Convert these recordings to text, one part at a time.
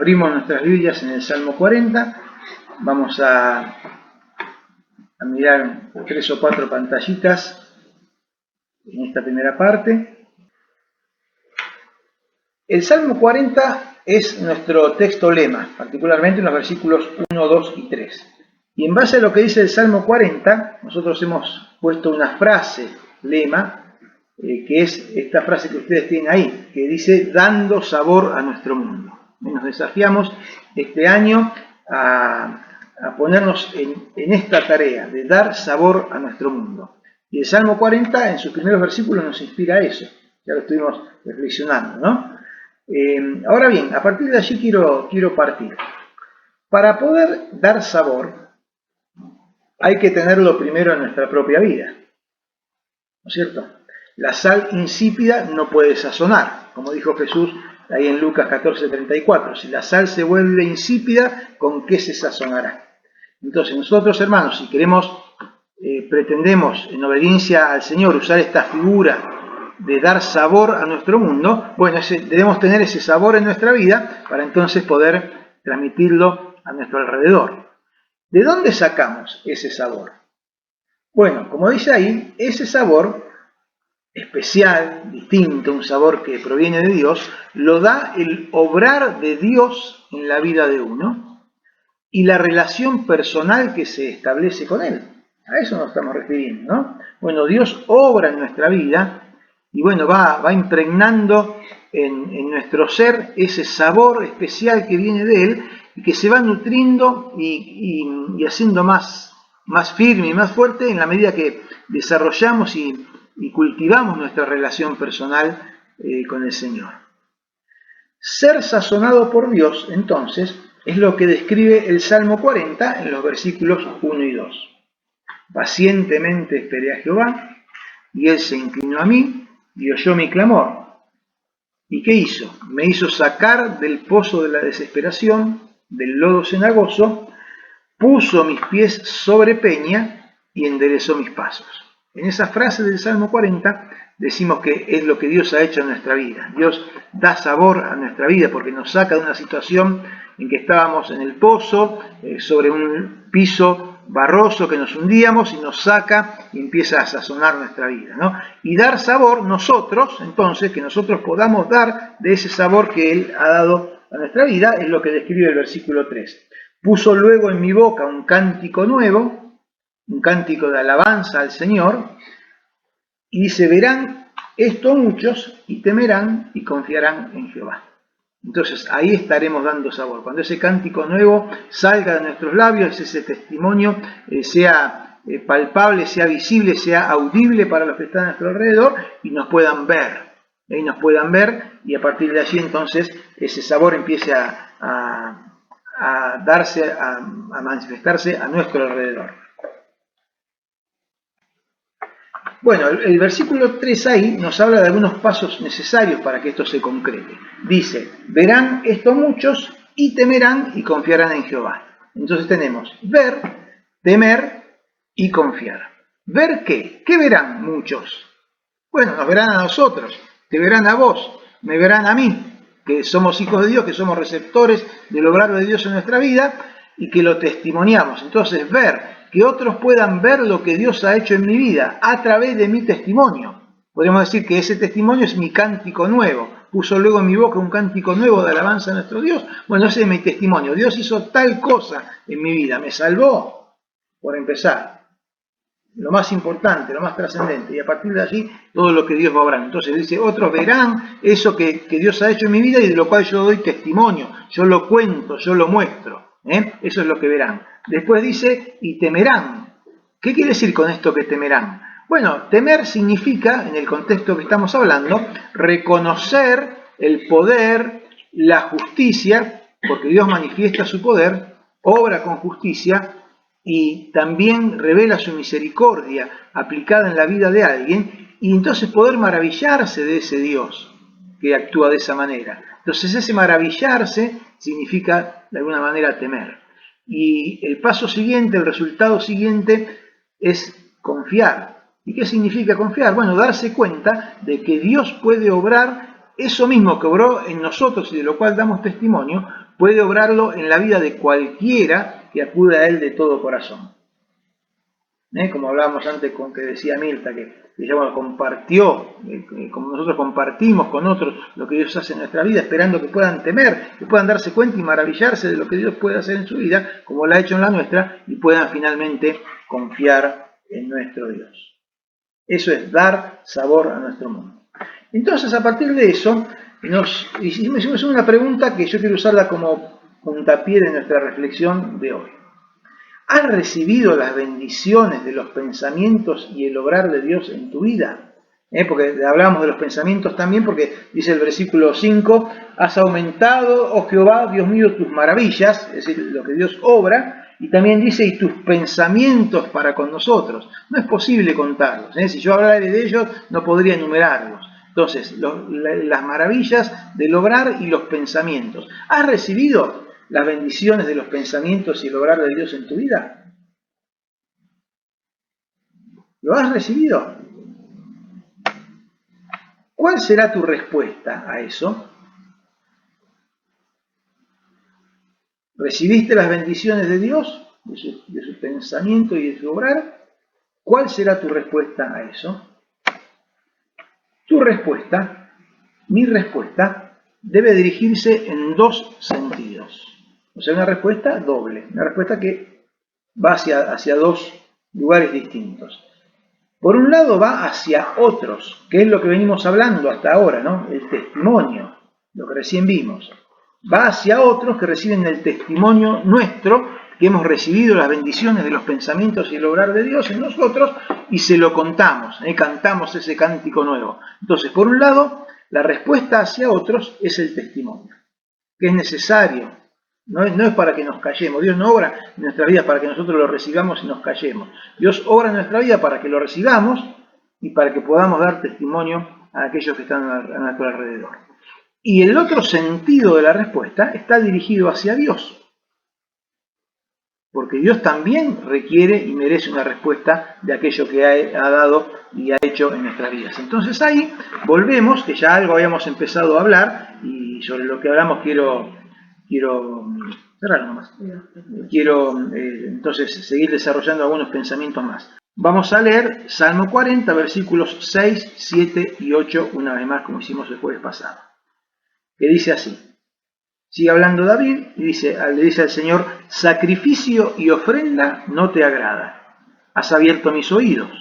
Abrimos nuestras Biblias en el Salmo 40. Vamos a mirar 3 o 4 pantallitas en esta primera parte. El Salmo 40 es nuestro texto lema, particularmente en los versículos 1, 2 y 3. Y en base a lo que dice el Salmo 40, nosotros hemos puesto una frase lema, que es esta frase que ustedes tienen ahí, que dice, dando sabor a nuestro mundo. Nos desafiamos este año a ponernos en esta tarea de dar sabor a nuestro mundo. Y el Salmo 40 en sus primeros versículos nos inspira a eso. Ya lo estuvimos reflexionando, ¿no? Ahora bien, a partir de allí quiero partir. Para poder dar sabor, hay que tenerlo primero en nuestra propia vida, ¿no es cierto? La sal insípida no puede sazonar, como dijo Jesús ahí en Lucas 14:34. Si la sal se vuelve insípida, ¿con qué se sazonará? Entonces nosotros, hermanos, si pretendemos en obediencia al Señor usar esta figura de dar sabor a nuestro mundo, bueno, debemos tener ese sabor en nuestra vida para entonces poder transmitirlo a nuestro alrededor. ¿De dónde sacamos ese sabor? Bueno, como dice ahí, ese sabor especial, distinto, un sabor que proviene de Dios, lo da el obrar de Dios en la vida de uno y la relación personal que se establece con Él. A eso nos estamos refiriendo, ¿no? Bueno, Dios obra en nuestra vida y bueno, va impregnando en nuestro ser ese sabor especial que viene de Él y que se va nutriendo y haciendo más firme y más fuerte en la medida que desarrollamos y cultivamos nuestra relación personal con el Señor. Ser sazonado por Dios, entonces, es lo que describe el Salmo 40 en los versículos 1 y 2. Pacientemente esperé a Jehová, y Él se inclinó a mí y oyó mi clamor. ¿Y qué hizo? Me hizo sacar del pozo de la desesperación, del lodo cenagoso, puso mis pies sobre peña y enderezó mis pasos. En esa frase del Salmo 40 decimos que es lo que Dios ha hecho en nuestra vida. Dios da sabor a nuestra vida porque nos saca de una situación en que estábamos en el pozo, sobre un piso barroso que nos hundíamos y nos saca y empieza a sazonar nuestra vida, ¿no? Y dar sabor nosotros, entonces, que nosotros podamos dar de ese sabor que Él ha dado a nuestra vida, es lo que describe el versículo 3. Puso luego en mi boca un cántico nuevo, un cántico de alabanza al Señor, y dice, verán esto muchos y temerán y confiarán en Jehová. Entonces ahí estaremos dando sabor. Cuando ese cántico nuevo salga de nuestros labios, ese testimonio sea palpable, sea visible, sea audible para los que están a nuestro alrededor y nos puedan ver. Y a partir de allí entonces ese sabor empiece a darse, a manifestarse a nuestro alrededor. Bueno, el versículo 3 ahí nos habla de algunos pasos necesarios para que esto se concrete. Dice, verán esto muchos y temerán y confiarán en Jehová. Entonces tenemos ver, temer y confiar. ¿Ver qué? ¿Qué verán muchos? Bueno, nos verán a nosotros, te verán a vos, me verán a mí, que somos hijos de Dios, que somos receptores del obrar de Dios en nuestra vida y que lo testimoniamos. Entonces, ver, que otros puedan ver lo que Dios ha hecho en mi vida a través de mi testimonio. Podríamos decir que ese testimonio es mi cántico nuevo. Puso luego en mi boca un cántico nuevo de alabanza a nuestro Dios. Bueno, ese es mi testimonio. Dios hizo tal cosa en mi vida, me salvó, por empezar. Lo más importante, lo más trascendente, y a partir de allí todo lo que Dios va a obrar. Entonces dice, otros verán eso que Dios ha hecho en mi vida y de lo cual yo doy testimonio, yo lo cuento, yo lo muestro. Eso es lo que verán. Después dice, y temerán. ¿Qué quiere decir con esto que temerán? Bueno, temer significa, en el contexto que estamos hablando, reconocer el poder, la justicia, porque Dios manifiesta su poder, obra con justicia, y también revela su misericordia aplicada en la vida de alguien, y entonces poder maravillarse de ese Dios que actúa de esa manera. Entonces ese maravillarse significa de alguna manera temer. Y el paso siguiente, el resultado siguiente es confiar. ¿Y qué significa confiar? Bueno, darse cuenta de que Dios puede obrar eso mismo que obró en nosotros y de lo cual damos testimonio, puede obrarlo en la vida de cualquiera que acude a Él de todo corazón. Como hablábamos antes con que decía Mirta, que ella compartió, como nosotros compartimos con otros lo que Dios hace en nuestra vida, esperando que puedan temer, que puedan darse cuenta y maravillarse de lo que Dios puede hacer en su vida, como lo ha hecho en la nuestra, y puedan finalmente confiar en nuestro Dios. Eso es dar sabor a nuestro mundo. Entonces, a partir de eso, nos hicimos una pregunta que yo quiero usarla como puntapié de nuestra reflexión de hoy. ¿Has recibido las bendiciones de los pensamientos y el obrar de Dios en tu vida? Porque hablamos de los pensamientos también, porque dice el versículo 5, has aumentado, oh Jehová, Dios mío, tus maravillas, es decir, lo que Dios obra, y también dice, y tus pensamientos para con nosotros. No es posible contarlos, si yo hablara de ellos, no podría enumerarlos. Entonces, las maravillas del obrar y los pensamientos. ¿Has recibido las bendiciones de los pensamientos y el obrar de Dios en tu vida? ¿Lo has recibido? ¿Cuál será tu respuesta a eso? ¿Recibiste las bendiciones de Dios, de su pensamiento y de su obrar? ¿Cuál será tu respuesta a eso? Tu respuesta, mi respuesta, debe dirigirse en dos sentidos. O sea, una respuesta doble, una respuesta que va hacia dos lugares distintos. Por un lado va hacia otros, que es lo que venimos hablando hasta ahora, ¿no? El testimonio, lo que recién vimos. Va hacia otros que reciben el testimonio nuestro, que hemos recibido las bendiciones de los pensamientos y el obrar de Dios en nosotros, y se lo contamos, cantamos ese cántico nuevo. Entonces, por un lado, la respuesta hacia otros es el testimonio, que es necesario. No es para que nos callemos. Dios no obra en nuestra vida para que nosotros lo recibamos y nos callemos. Dios obra en nuestra vida para que lo recibamos y para que podamos dar testimonio a aquellos que están a nuestro alrededor. Y el otro sentido de la respuesta está dirigido hacia Dios. Porque Dios también requiere y merece una respuesta de aquello que ha dado y ha hecho en nuestras vidas. Entonces ahí volvemos, que ya algo habíamos empezado a hablar, y sobre lo que hablamos quiero cerrar nomás. Quiero entonces seguir desarrollando algunos pensamientos más. Vamos a leer Salmo 40, versículos 6, 7 y 8, una vez más como hicimos el jueves pasado. Que dice así. Sigue hablando David y le dice al Señor, sacrificio y ofrenda no te agrada. Has abierto mis oídos.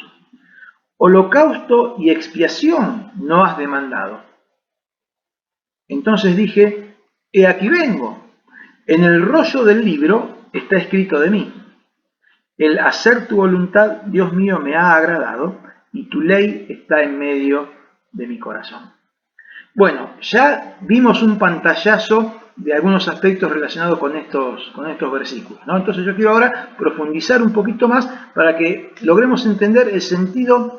Holocausto y expiación no has demandado. Entonces dije, he aquí vengo. En el rollo del libro está escrito de mí. El hacer tu voluntad, Dios mío, me ha agradado y tu ley está en medio de mi corazón. Bueno, ya vimos un pantallazo de algunos aspectos relacionados con estos versículos, ¿no? Entonces yo quiero ahora profundizar un poquito más para que logremos entender el sentido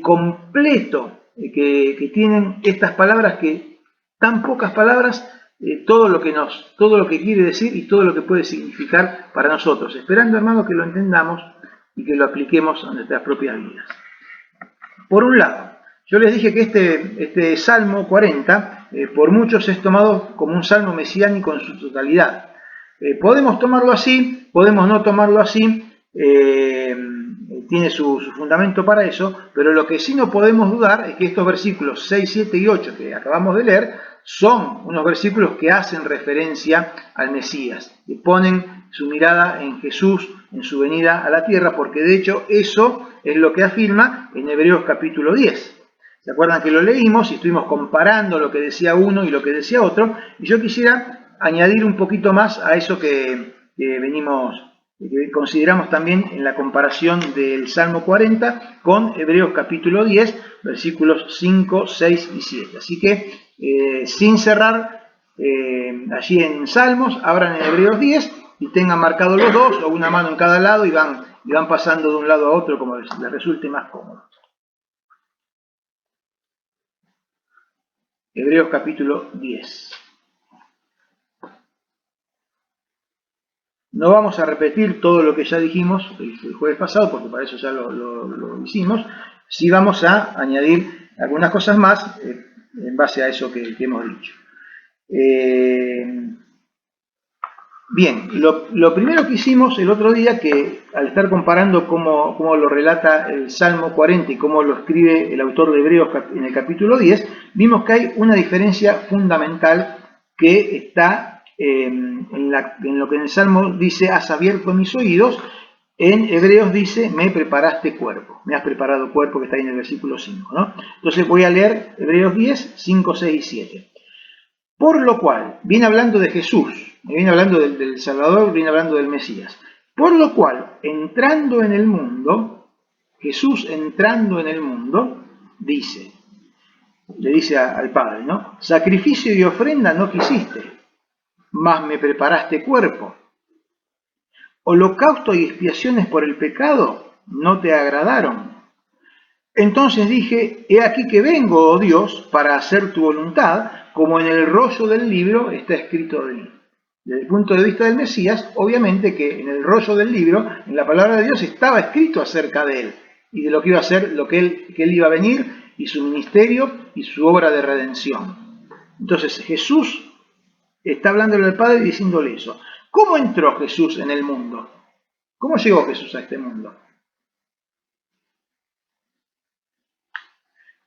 completo que tienen estas palabras, que tan pocas palabras, todo lo que quiere decir y todo lo que puede significar para nosotros, esperando, hermano, que lo entendamos y que lo apliquemos a nuestras propias vidas. Por un lado, yo les dije que este Salmo 40 por muchos es tomado como un salmo mesiánico en su totalidad. Podemos tomarlo así, podemos no tomarlo así, tiene su fundamento para eso, pero lo que sí no podemos dudar es que estos versículos 6, 7 y 8 que acabamos de leer son unos versículos que hacen referencia al Mesías, que ponen su mirada en Jesús, en su venida a la tierra, porque de hecho eso es lo que afirma en Hebreos capítulo 10. ¿Se acuerdan que lo leímos y estuvimos comparando lo que decía uno y lo que decía otro? Y yo quisiera añadir un poquito más a eso que consideramos también en la comparación del Salmo 40 con Hebreos capítulo 10, versículos 5, 6 y 7. Así que sin cerrar allí en Salmos, abran en Hebreos 10 y tengan marcados los dos, o una mano en cada lado, y van pasando de un lado a otro como les resulte más cómodo. Hebreos capítulo 10. No vamos a repetir todo lo que ya dijimos el jueves pasado, porque para eso ya lo hicimos. Sí vamos a añadir algunas cosas más en base a eso que hemos dicho. Bien, lo primero que hicimos el otro día, que al estar comparando cómo lo relata el Salmo 40 y cómo lo escribe el autor de Hebreos en el capítulo 10, vimos que hay una diferencia fundamental que está en lo que en el Salmo dice, has abierto mis oídos, en Hebreos dice, me preparaste cuerpo, me has preparado cuerpo, que está ahí en el versículo 5, ¿no? Entonces voy a leer Hebreos 10, 5, 6 y 7. Por lo cual, viene hablando de Jesús, viene hablando del Salvador, viene hablando del Mesías. Por lo cual, entrando en el mundo, Jesús entrando en el mundo, le dice al Padre, ¿no? Sacrificio y ofrenda no quisiste, mas me preparaste cuerpo. Holocausto y expiaciones por el pecado no te agradaron. Entonces dije, he aquí que vengo, oh Dios, para hacer tu voluntad, como en el rollo del libro está escrito de mí. Desde el punto de vista del Mesías, obviamente que en el rollo del libro, en la palabra de Dios, estaba escrito acerca de él, y de lo que iba a hacer, que él iba a venir, y su ministerio, y su obra de redención. Entonces Jesús está hablándole al Padre y diciéndole eso. ¿Cómo entró Jesús en el mundo? ¿Cómo llegó Jesús a este mundo?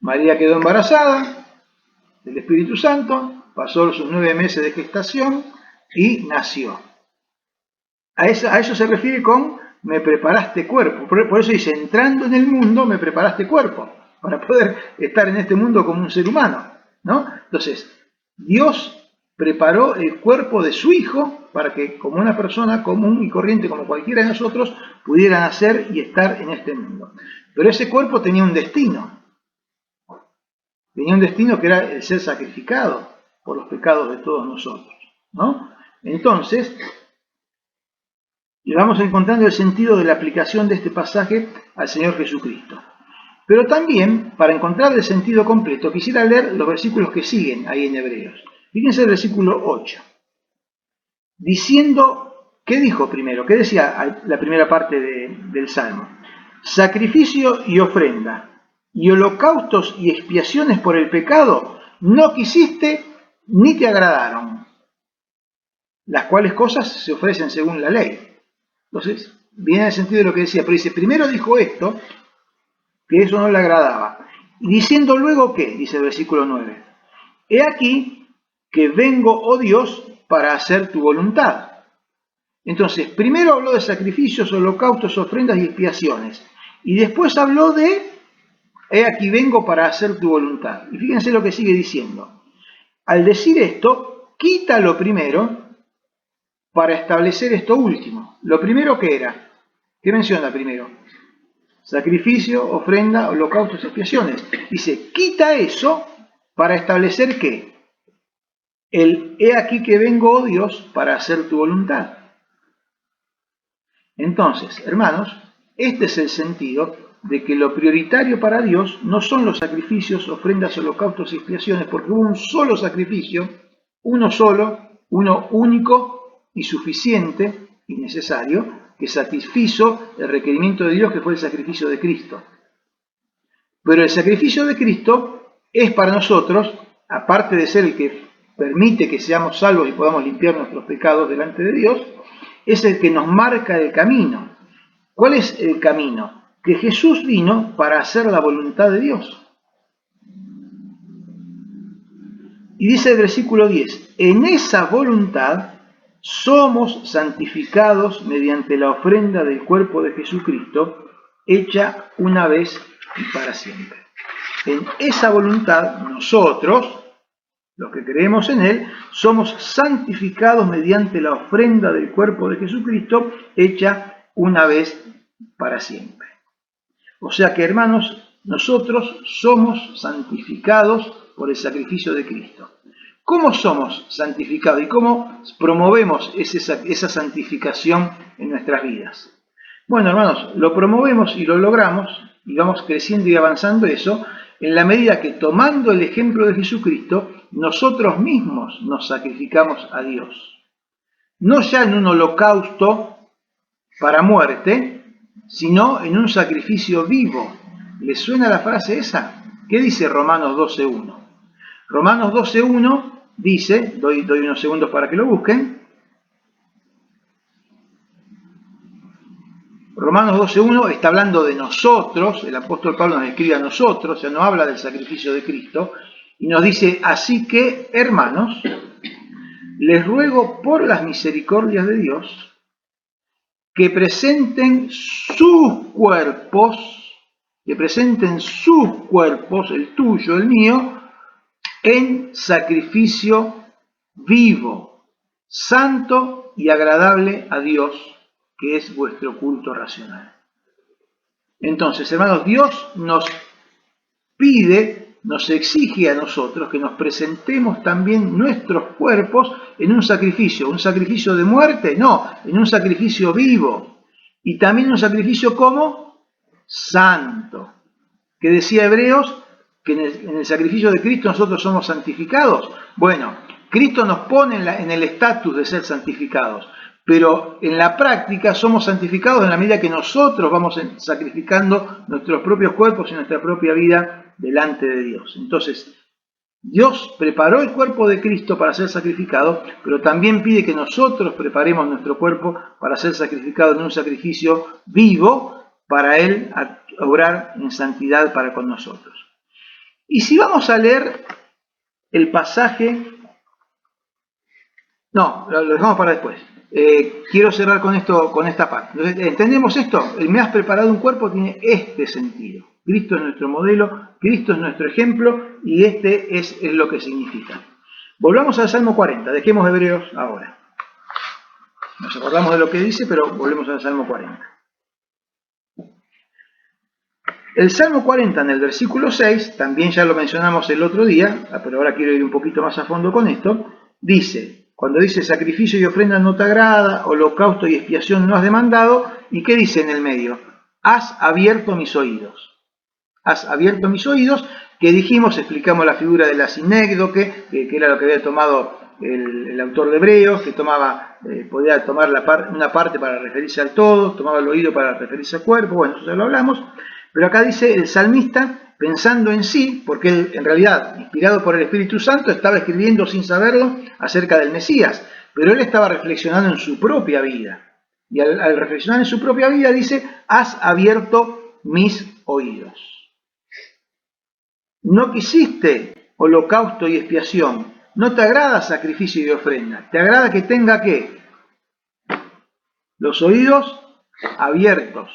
María quedó embarazada del Espíritu Santo, pasó sus 9 meses de gestación y nació. A eso se refiere con me preparaste cuerpo. Por eso dice, entrando en el mundo me preparaste cuerpo, para poder estar en este mundo como un ser humano, ¿no? Entonces, Dios preparó el cuerpo de su Hijo para que como una persona común y corriente como cualquiera de nosotros pudiera nacer y estar en este mundo. Pero ese cuerpo tenía un destino. Tenía un destino que era el ser sacrificado por los pecados de todos nosotros, ¿no? Entonces, le vamos encontrando el sentido de la aplicación de este pasaje al Señor Jesucristo. Pero también, para encontrar el sentido completo, quisiera leer los versículos que siguen ahí en Hebreos. Fíjense el versículo 8. Diciendo, ¿qué dijo primero? ¿Qué decía la primera parte del Salmo? Sacrificio y ofrenda, y holocaustos y expiaciones por el pecado, no quisiste ni te agradaron, las cuales cosas se ofrecen según la ley. Entonces, viene el sentido de lo que decía, pero dice, primero dijo esto, que eso no le agradaba. Y diciendo luego ¿qué? Dice el versículo 9. He aquí que vengo, oh Dios, para hacer tu voluntad. Entonces, primero habló de sacrificios, holocaustos, ofrendas y expiaciones. Y después habló de, he aquí vengo para hacer tu voluntad. Y fíjense lo que sigue diciendo. Al decir esto, quita lo primero para establecer esto último. Lo primero que era, ¿qué menciona primero? Sacrificio, ofrenda, holocaustos, expiaciones. Dice, quita eso para establecer ¿qué? El he aquí que vengo, oh Dios, para hacer tu voluntad. Entonces, hermanos, este es el sentido de que lo prioritario para Dios no son los sacrificios, ofrendas, holocaustos y expiaciones, porque hubo un solo sacrificio, uno solo, uno único y suficiente y necesario, que satisfizo el requerimiento de Dios, que fue el sacrificio de Cristo. Pero el sacrificio de Cristo es para nosotros, aparte de ser el que permite que seamos salvos y podamos limpiar nuestros pecados delante de Dios, es el que nos marca el camino. ¿Cuál es el camino? Que Jesús vino para hacer la voluntad de Dios. Y dice el versículo 10, en esa voluntad somos santificados mediante la ofrenda del cuerpo de Jesucristo, hecha una vez y para siempre. En esa voluntad nosotros, los que creemos en Él, somos santificados mediante la ofrenda del cuerpo de Jesucristo, hecha una vez para siempre. O sea que, hermanos, nosotros somos santificados por el sacrificio de Cristo. ¿Cómo somos santificados y cómo promovemos esa santificación en nuestras vidas? Bueno, hermanos, lo promovemos y lo logramos, y vamos creciendo y avanzando eso, en la medida que tomando el ejemplo de Jesucristo, nosotros mismos nos sacrificamos a Dios. No ya en un holocausto para muerte, sino en un sacrificio vivo. ¿Les suena la frase esa? ¿Qué dice Romanos 12.1? Romanos 12.1 dice, doy unos segundos para que lo busquen, Romanos 12.1 está hablando de nosotros, el apóstol Pablo nos escribe a nosotros, o sea, no habla del sacrificio de Cristo, y nos dice, así que, hermanos, les ruego por las misericordias de Dios, que presenten sus cuerpos, el tuyo, el mío, en sacrificio vivo, santo y agradable a Dios, que es vuestro culto racional. Entonces, hermanos, Dios nos pide, nos exige a nosotros que nos presentemos también nuestros cuerpos en un sacrificio de muerte, no, en un sacrificio vivo, y también un sacrificio como santo, que decía Hebreos, que en el sacrificio de Cristo nosotros somos santificados. Bueno, Cristo nos pone en el estatus de ser santificados, pero en la práctica somos santificados en la medida que nosotros vamos sacrificando nuestros propios cuerpos y nuestra propia vida delante de Dios. Entonces, Dios preparó el cuerpo de Cristo para ser sacrificado, pero también pide que nosotros preparemos nuestro cuerpo para ser sacrificado en un sacrificio vivo para Él obrar en santidad para con nosotros. Y si vamos a leer el pasaje... No, lo dejamos para después. Quiero cerrar con esta parte. Entonces, ¿entendemos esto? El me has preparado un cuerpo tiene este sentido. Cristo es nuestro modelo, Cristo es nuestro ejemplo y este es lo que significa. Volvamos al Salmo 40, dejemos Hebreos ahora. Nos acordamos de lo que dice, pero volvemos al Salmo 40. El Salmo 40 en el versículo 6, también ya lo mencionamos el otro día, pero ahora quiero ir un poquito más a fondo con esto, dice, cuando dice sacrificio y ofrenda no te agrada, holocausto y expiación no has demandado, ¿y qué dice en el medio? Has abierto mis oídos. Has abierto mis oídos, que dijimos, explicamos la figura de la sinécdoque, que era lo que había tomado el autor de Hebreos, que podía tomar una parte para referirse al todo, tomaba el oído para referirse al cuerpo, bueno, eso ya lo hablamos. Pero acá dice el salmista, pensando en sí, porque él en realidad, inspirado por el Espíritu Santo, estaba escribiendo sin saberlo acerca del Mesías, pero él estaba reflexionando en su propia vida. Y al reflexionar en su propia vida dice, has abierto mis oídos. No quisiste holocausto y expiación, no te agrada sacrificio y ofrenda, te agrada que tenga ¿qué? Los oídos abiertos.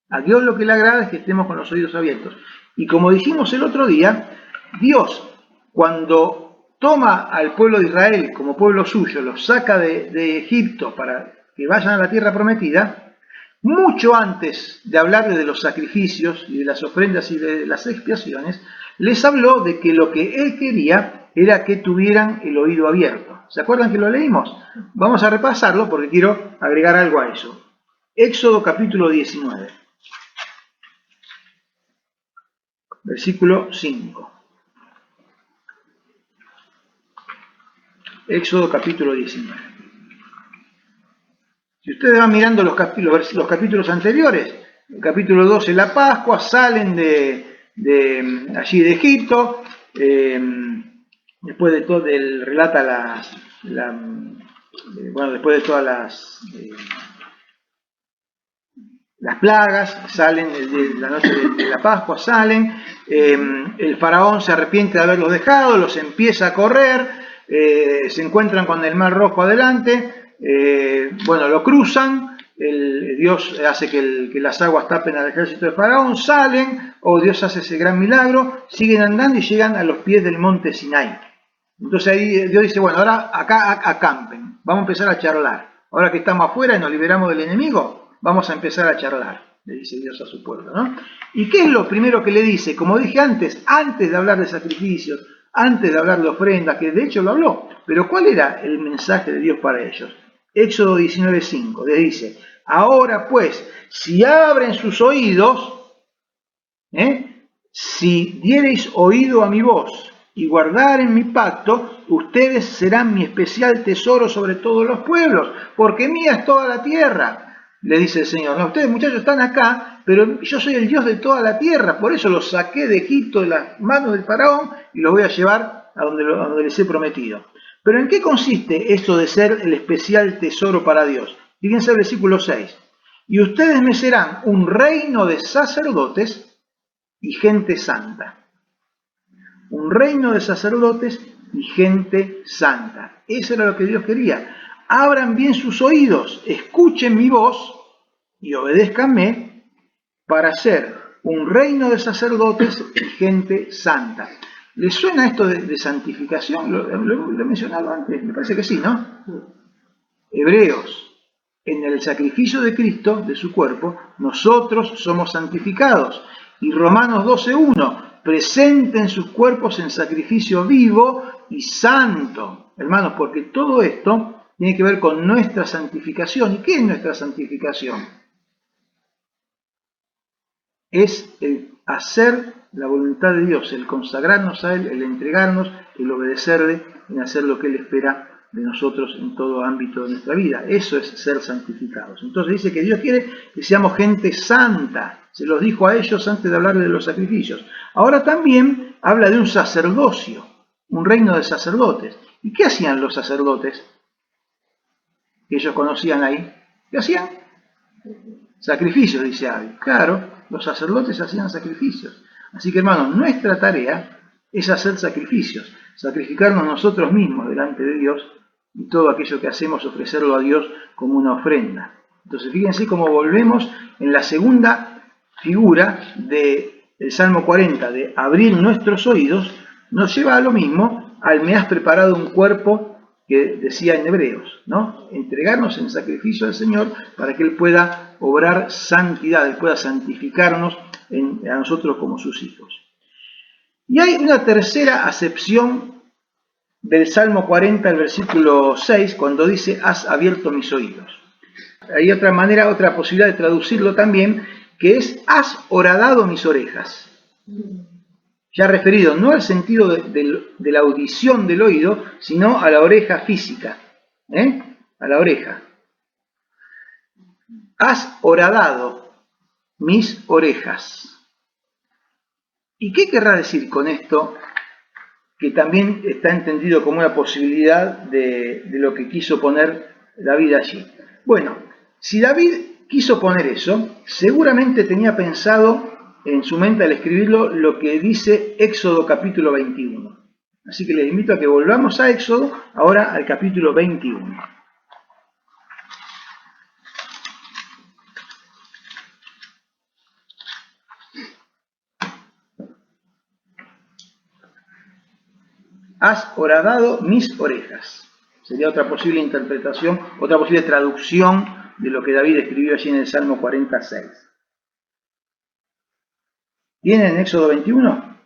A Dios lo que le agrada es que estemos con los oídos abiertos. Y como dijimos el otro día, Dios, cuando toma al pueblo de Israel como pueblo suyo, los saca de Egipto para que vayan a la tierra prometida, mucho antes de hablarles de los sacrificios y de las ofrendas y de las expiaciones, les habló de que lo que él quería era que tuvieran el oído abierto. ¿Se acuerdan que lo leímos? Vamos a repasarlo porque quiero agregar algo a eso. Éxodo capítulo 19. Versículo 5. Éxodo capítulo 19. Si ustedes van mirando los capítulos anteriores, el capítulo 12, la Pascua, salen de allí de Egipto, después de todo, él relata después de todas las plagas, salen de la noche de la Pascua, salen, el faraón se arrepiente de haberlos dejado, los empieza a correr, se encuentran con el Mar Rojo adelante, lo cruzan, Dios hace que las aguas tapen al ejército de faraón, salen, Dios hace ese gran milagro, siguen andando y llegan a los pies del monte Sinai. Entonces ahí Dios dice, bueno, ahora acá acampen, vamos a empezar a charlar. Ahora que estamos afuera y nos liberamos del enemigo, vamos a empezar a charlar, le dice Dios a su pueblo, ¿no? ¿Y qué es lo primero que le dice? Como dije antes de hablar de sacrificios, antes de hablar de ofrendas, que de hecho lo habló, pero ¿cuál era el mensaje de Dios para ellos? Éxodo 19:5, les dice, ahora pues, si abren sus oídos, si diereis oído a mi voz y guardaren mi pacto, ustedes serán mi especial tesoro sobre todos los pueblos, porque mía es toda la tierra. Le dice el Señor, no, ustedes muchachos están acá, pero yo soy el Dios de toda la tierra, por eso los saqué de Egipto de las manos del faraón y los voy a llevar a donde les he prometido. Pero ¿en qué consiste esto de ser el especial tesoro para Dios? Fíjense el versículo 6. y ustedes me serán un reino de sacerdotes y gente santa. Un reino de sacerdotes y gente santa. Eso era lo que Dios quería. Abran bien sus oídos, escuchen mi voz y obedézcanme para ser un reino de sacerdotes y gente santa. ¿Les suena esto de santificación? ¿Lo he mencionado antes? Me parece que sí, ¿no? Hebreos. En el sacrificio de Cristo, de su cuerpo, nosotros somos santificados. Y Romanos 12:1, presenten sus cuerpos en sacrificio vivo y santo. Hermanos, porque todo esto tiene que ver con nuestra santificación. ¿Y qué es nuestra santificación? Es el hacer la voluntad de Dios, el consagrarnos a Él, el entregarnos, el obedecerle, en hacer lo que Él espera de nosotros en todo ámbito de nuestra vida. Eso es ser santificados. Entonces dice que Dios quiere que seamos gente santa. Se los dijo a ellos antes de hablar de los sacrificios. Ahora también habla de un sacerdocio, un reino de sacerdotes. ¿Y qué hacían los sacerdotes que ellos conocían ahí? ¿Qué hacían? Sacrificios, dice Abel. Claro, los sacerdotes hacían sacrificios. Así que, hermanos, nuestra tarea es hacer sacrificios, sacrificarnos nosotros mismos delante de Dios y todo aquello que hacemos ofrecerlo a Dios como una ofrenda. Entonces, fíjense cómo volvemos en la segunda figura del Salmo 40, de abrir nuestros oídos, nos lleva a lo mismo, al me has preparado un cuerpo que decía en Hebreos, ¿no? Entregarnos en sacrificio al Señor para que Él pueda obrar santidad, Él pueda santificarnos a nosotros como sus hijos. Y hay una tercera acepción del Salmo 40, el versículo 6, cuando dice, has abierto mis oídos. Hay otra manera, otra posibilidad de traducirlo también, que es, has horadado mis orejas. Ya referido no al sentido de la audición del oído, sino a la oreja física, a la oreja. Has horadado mis orejas. ¿Y qué querrá decir con esto? Que también está entendido como una posibilidad de lo que quiso poner David allí. Bueno, si David quiso poner eso, seguramente tenía pensado en su mente al escribirlo lo que dice Éxodo capítulo 21. Así que les invito a que volvamos a Éxodo, ahora al capítulo 21. Has horadado mis orejas. Sería otra posible interpretación, otra posible traducción de lo que David escribió allí en el Salmo 46. ¿Tienen Éxodo 21?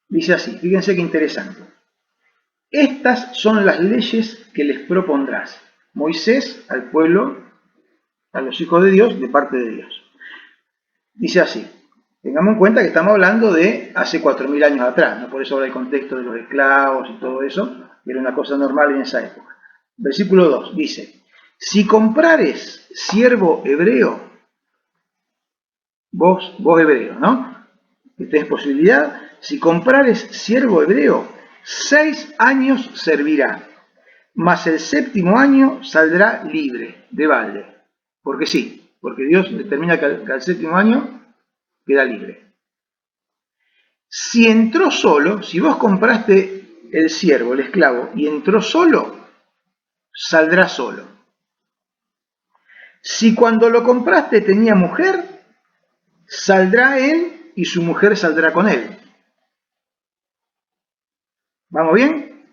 Dice así, fíjense qué interesante. Estas son las leyes que les propondrás, Moisés, al pueblo, a los hijos de Dios, de parte de Dios. Dice así, tengamos en cuenta que estamos hablando de hace 4000 años atrás, ¿no? Por eso habla el contexto de los esclavos y todo eso, que era una cosa normal en esa época. Versículo 2 dice, si comprares siervo hebreo, vos hebreo, ¿no? Que tenés posibilidad, si comprares siervo hebreo, 6 años servirá, mas el 7º año saldrá libre, de balde. Porque sí, porque Dios determina que al 7º año queda libre. Si entró solo, si vos compraste el siervo, el esclavo, y entró solo, saldrá solo. Si cuando lo compraste tenía mujer, saldrá él y su mujer saldrá con él. ¿Vamos bien?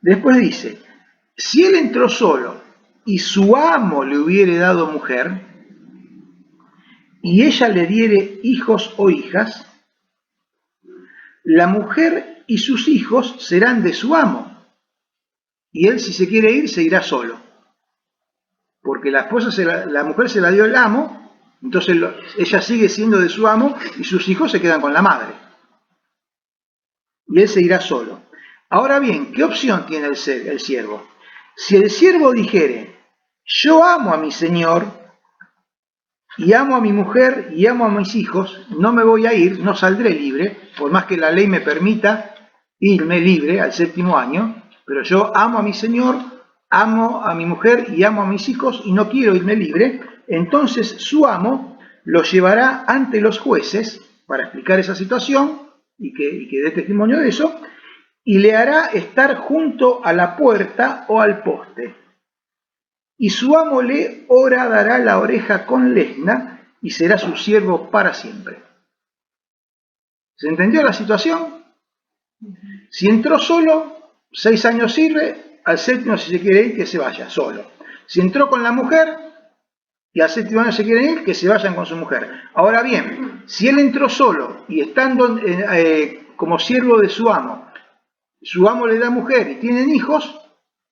Después dice, si él entró solo y su amo le hubiere dado mujer, y ella le diere hijos o hijas, la mujer y sus hijos serán de su amo, y él si se quiere ir, se irá solo. Porque la mujer se la dio el amo, entonces ella sigue siendo de su amo y sus hijos se quedan con la madre. Y él se irá solo. Ahora bien, ¿qué opción tiene el siervo? Si el siervo dijere, yo amo a mi señor, y amo a mi mujer, y amo a mis hijos, no me voy a ir, no saldré libre, por más que la ley me permita irme libre al 7º año, pero yo amo a mi señor, amo a mi mujer y amo a mis hijos y no quiero irme libre, entonces su amo lo llevará ante los jueces para explicar esa situación y que dé testimonio de eso, y le hará estar junto a la puerta o al poste. Y su amo le horadará la oreja con lesna y será su siervo para siempre. ¿Se entendió la situación? Si entró solo, 6 años sirve, al 7º si se quiere ir, que se vaya solo. Si entró con la mujer y al 7º año se quieren ir, que se vayan con su mujer. Ahora bien, si él entró solo y estando como siervo de su amo le da mujer y tienen hijos,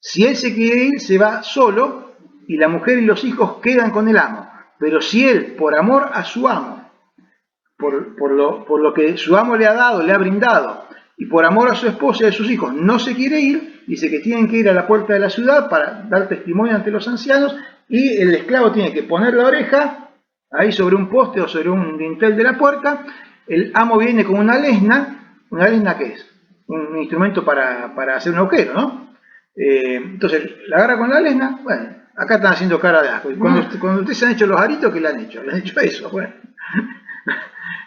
si él se quiere ir, se va solo y la mujer y los hijos quedan con el amo. Pero si él, por amor a su amo, por lo que su amo le ha dado, le ha brindado, y por amor a su esposa y a sus hijos, no se quiere ir, dice que tienen que ir a la puerta de la ciudad para dar testimonio ante los ancianos, y el esclavo tiene que poner la oreja ahí sobre un poste o sobre un dintel de la puerta. El amo viene con una lesna. ¿Una lesna qué es? Un instrumento para hacer un agujero, ¿no? Entonces la agarra con la lesna. Bueno, acá están haciendo cara de asco. Y cuando ustedes se han hecho los aritos, ¿qué le han hecho? Le han hecho eso. Bueno.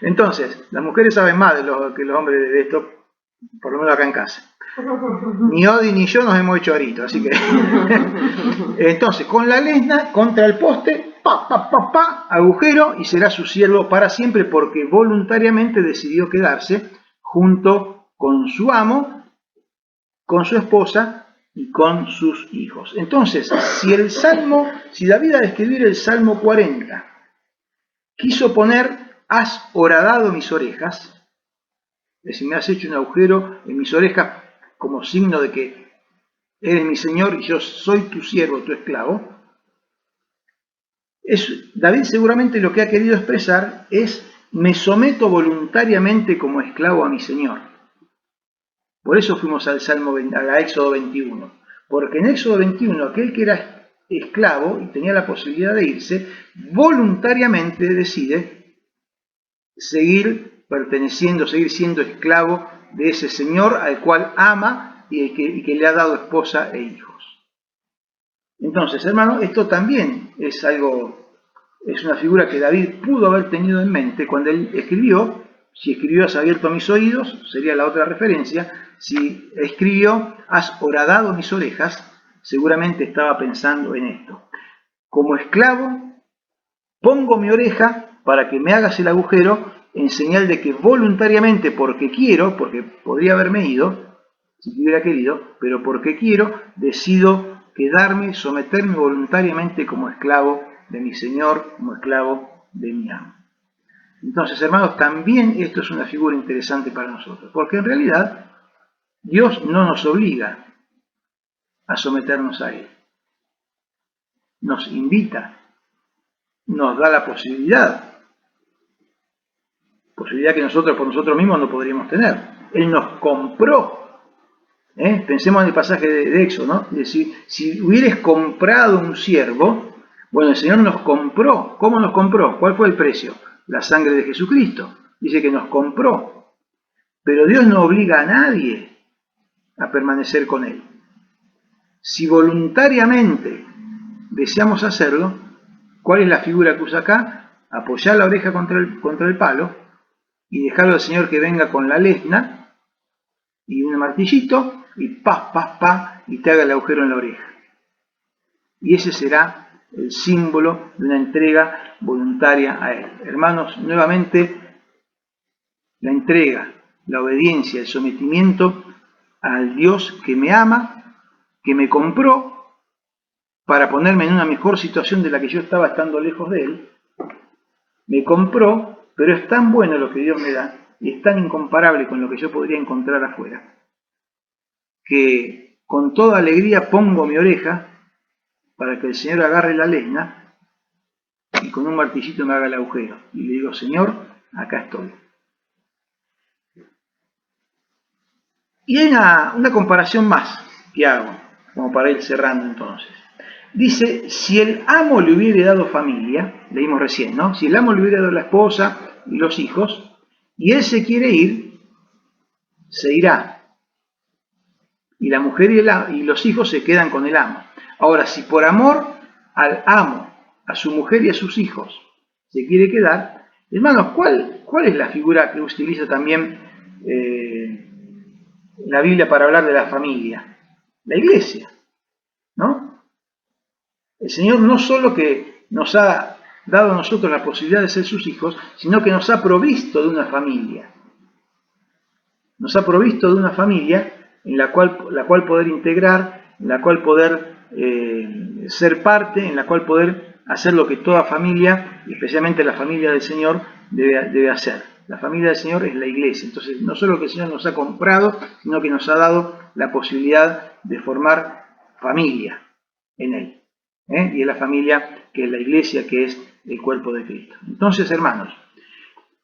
Entonces, las mujeres saben más que los hombres de esto, por lo menos acá en casa. Ni Odi ni yo nos hemos hecho aritos, así que... Entonces, con la lesna contra el poste, agujero, y será su siervo para siempre, porque voluntariamente decidió quedarse junto con su amo, con su esposa y con sus hijos. Entonces, si David al escribir el Salmo 40 quiso poner has horadado mis orejas, es decir, me has hecho un agujero en mis orejas como signo de que eres mi Señor y yo soy tu siervo, tu esclavo, David seguramente lo que ha querido expresar es me someto voluntariamente como esclavo a mi Señor. Por eso fuimos al a Éxodo 21, porque en Éxodo 21 aquel que era esclavo y tenía la posibilidad de irse, voluntariamente decide seguir perteneciendo, seguir siendo esclavo de ese Señor al cual ama y que le ha dado esposa e hijos. Entonces, hermano, esto también es una figura que David pudo haber tenido en mente cuando él escribió. Si escribió has abierto mis oídos, sería la otra referencia. Si escribió has horadado mis orejas, seguramente estaba pensando en esto. Como esclavo, pongo mi oreja para que me hagas el agujero en señal de que voluntariamente, porque quiero, porque podría haberme ido, si hubiera querido, pero porque quiero, decido quedarme, someterme voluntariamente como esclavo de mi Señor, como esclavo de mi amo. Entonces, hermanos, también esto es una figura interesante para nosotros, porque en realidad Dios no nos obliga a someternos a Él. Nos invita, nos da la posibilidad que nosotros por nosotros mismos no podríamos tener. Él nos compró. Pensemos en el pasaje de Éxodo, ¿no? Es decir, si hubieras comprado un siervo, bueno, el Señor nos compró. ¿Cómo nos compró? ¿Cuál fue el precio? La sangre de Jesucristo. Dice que nos compró. Pero Dios no obliga a nadie a permanecer con Él. Si voluntariamente deseamos hacerlo, ¿cuál es la figura que usa acá? Apoyar la oreja contra el palo y dejarlo al Señor que venga con la lesna y un martillito y y te haga el agujero en la oreja. Y ese será el símbolo de una entrega voluntaria a Él. Hermanos, nuevamente, la entrega, la obediencia, el sometimiento al Dios que me ama, que me compró para ponerme en una mejor situación de la que yo estaba estando lejos de Él. Me compró, pero es tan bueno lo que Dios me da y es tan incomparable con lo que yo podría encontrar afuera, que con toda alegría pongo mi oreja para que el Señor agarre la lesna y con un martillito me haga el agujero. Y le digo, Señor, acá estoy. Y hay una comparación más que hago, como para ir cerrando entonces. Dice, si el amo le hubiera dado familia, leímos recién, ¿no? Si el amo le hubiera dado la esposa y los hijos, y él se quiere ir, se irá. Y la mujer y los hijos se quedan con el amo. Ahora, si por amor al amo, a su mujer y a sus hijos, se quiere quedar, hermanos, ¿cuál es la figura que utiliza también la Biblia para hablar de la familia? La iglesia, ¿no? El Señor no solo que nos ha dado a nosotros la posibilidad de ser sus hijos, sino que nos ha provisto de una familia. Nos ha provisto de una familia en la cual poder integrar, en la cual poder ser parte, en la cual poder hacer lo que toda familia, especialmente la familia del Señor, debe hacer. La familia del Señor es la iglesia. Entonces, no solo que el Señor nos ha comprado, sino que nos ha dado la posibilidad de formar familia en Él. Y es la familia que es la iglesia, que es el cuerpo de Cristo. Entonces, hermanos,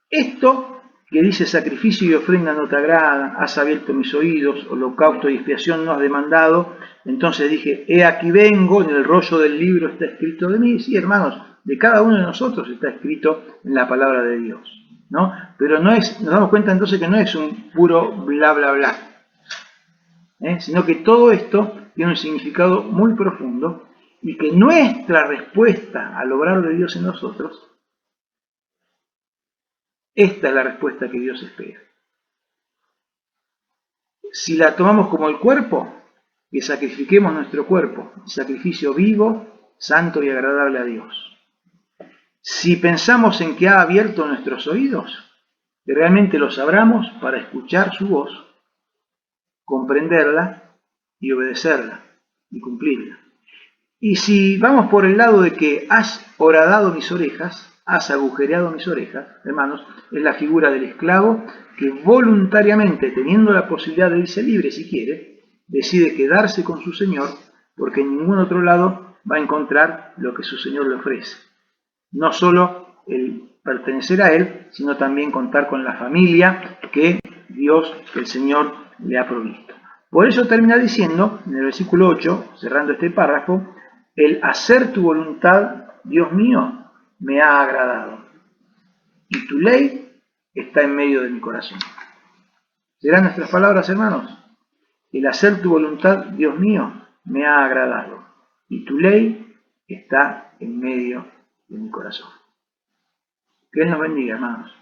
esto que dice sacrificio y ofrenda no te agrada, has abierto mis oídos, holocausto y expiación no has demandado. Entonces dije, he aquí vengo, en el rollo del libro está escrito de mí. Sí, hermanos, de cada uno de nosotros está escrito en la palabra de Dios, ¿no? Pero nos damos cuenta entonces que no es un puro bla bla bla, sino que todo esto tiene un significado muy profundo y que nuestra respuesta al obrar de Dios en nosotros, esta es la respuesta que Dios espera. Si la tomamos como el cuerpo, que sacrifiquemos nuestro cuerpo, sacrificio vivo, santo y agradable a Dios. Si pensamos en que ha abierto nuestros oídos, que realmente los abramos para escuchar su voz, comprenderla y obedecerla y cumplirla. Y si vamos por el lado de que has horadado mis orejas, has agujereado mis orejas, hermanos, es la figura del esclavo que voluntariamente, teniendo la posibilidad de irse libre si quiere, decide quedarse con su Señor, porque en ningún otro lado va a encontrar lo que su Señor le ofrece. No solo el pertenecer a Él, sino también contar con la familia que Dios, que el Señor, le ha provisto. Por eso termina diciendo, en el versículo 8, cerrando este párrafo, el hacer tu voluntad, Dios mío, me ha agradado, y tu ley está en medio de mi corazón. ¿Serán nuestras palabras, hermanos? El hacer tu voluntad, Dios mío, me ha agradado, y tu ley está en medio de mi corazón. Que Él nos bendiga, hermanos.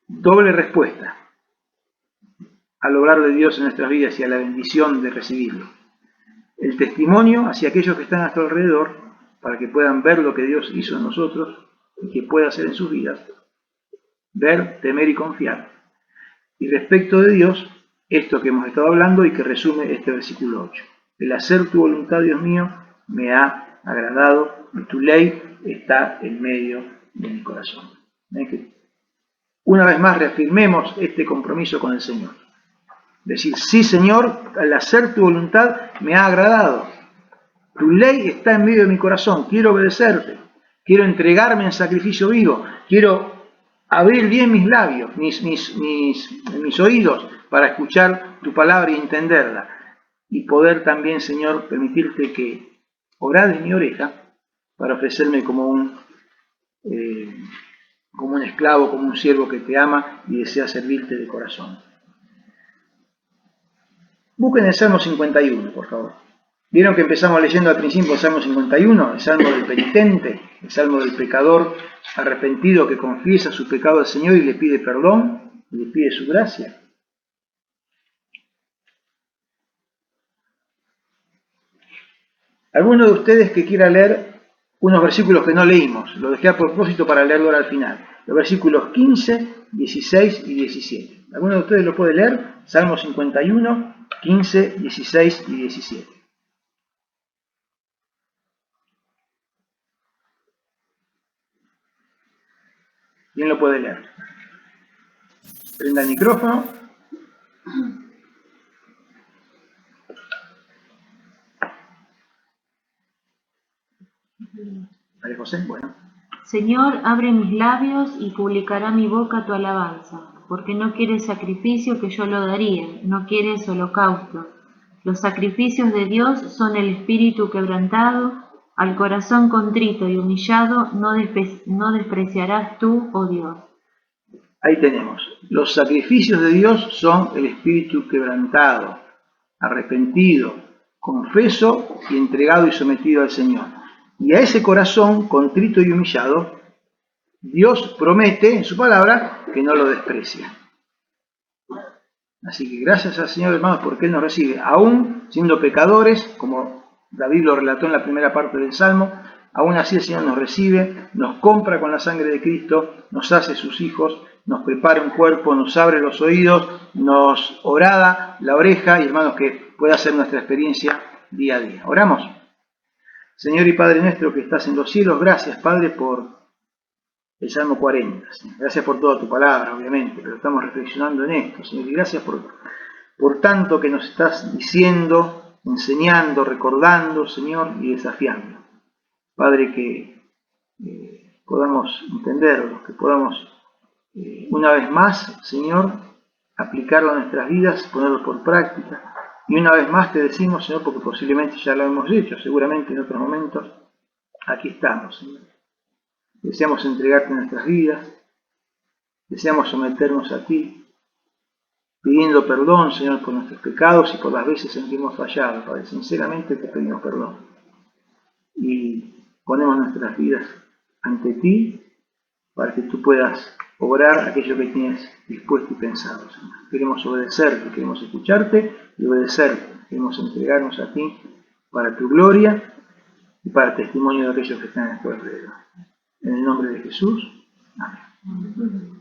Doble respuesta al obrar de Dios en nuestras vidas y a la bendición de recibirlo. El testimonio hacia aquellos que están a nuestro alrededor, para que puedan ver lo que Dios hizo en nosotros y que pueda hacer en sus vidas. Ver, temer y confiar. Y respecto de Dios, esto que hemos estado hablando y que resume este versículo 8. El hacer tu voluntad, Dios mío, me ha agradado y tu ley está en medio de mi corazón. Una vez más reafirmemos este compromiso con el Señor. Decir, sí Señor, al hacer tu voluntad me ha agradado. Tu ley está en medio de mi corazón, quiero obedecerte, quiero entregarme en sacrificio vivo, quiero abrir bien mis labios, mis oídos para escuchar tu palabra y entenderla. Y poder también, Señor, permitirte que orades mi oreja para ofrecerme como un esclavo, como un siervo que te ama y desea servirte de corazón. Busquen el Salmo 51, por favor. Vieron que empezamos leyendo al principio el Salmo 51, el Salmo del penitente, el Salmo del pecador arrepentido que confiesa su pecado al Señor y le pide perdón, y le pide su gracia. ¿Alguno de ustedes que quiera leer unos versículos que no leímos? Lo dejé a propósito para leerlo ahora al final. Los versículos 15, 16 y 17. ¿Alguno de ustedes lo puede leer? Salmo 51, 15, 16 y 17. ¿Quién lo puede leer? Prenda el micrófono. María José, bueno. Señor, abre mis labios y publicará mi boca tu alabanza, porque no quieres sacrificio que yo lo daría, no quieres holocausto. Los sacrificios de Dios son el espíritu quebrantado, al corazón contrito y humillado no despreciarás tú, oh Dios. Ahí tenemos. Los sacrificios de Dios son el espíritu quebrantado, arrepentido, confeso y entregado y sometido al Señor. Y a ese corazón contrito y humillado, Dios promete en su palabra que no lo desprecia. Así que gracias al Señor, hermanos, porque Él nos recibe, aún siendo pecadores, como David lo relató en la primera parte del Salmo, aún así el Señor nos recibe, nos compra con la sangre de Cristo, nos hace sus hijos, nos prepara un cuerpo, nos abre los oídos, nos horada la oreja, y hermanos, que pueda ser nuestra experiencia día a día. Oramos. Señor y Padre nuestro que estás en los cielos, gracias, Padre, por el Salmo 40. Señor. Gracias por toda tu palabra, obviamente, pero estamos reflexionando en esto, Señor, y gracias por tanto que nos estás diciendo, enseñando, recordando, Señor, y desafiando. Padre, que podamos entenderlo, que podamos una vez más, Señor, aplicarlo a nuestras vidas, ponerlo por práctica. Y una vez más te decimos, Señor, porque posiblemente ya lo hemos hecho, seguramente en otros momentos, aquí estamos, Señor. Deseamos entregarte nuestras vidas, deseamos someternos a ti, pidiendo perdón, Señor, por nuestros pecados y por las veces en que hemos fallado, Padre. Sinceramente te pedimos perdón. Y ponemos nuestras vidas ante ti para que tú puedas obrar aquello que tienes dispuesto y pensado, Señor. Queremos obedecerte, queremos escucharte y obedecerte. Queremos entregarnos a ti para tu gloria y para testimonio de aquellos que están en nuestro alrededor. En el nombre de Jesús. Amén.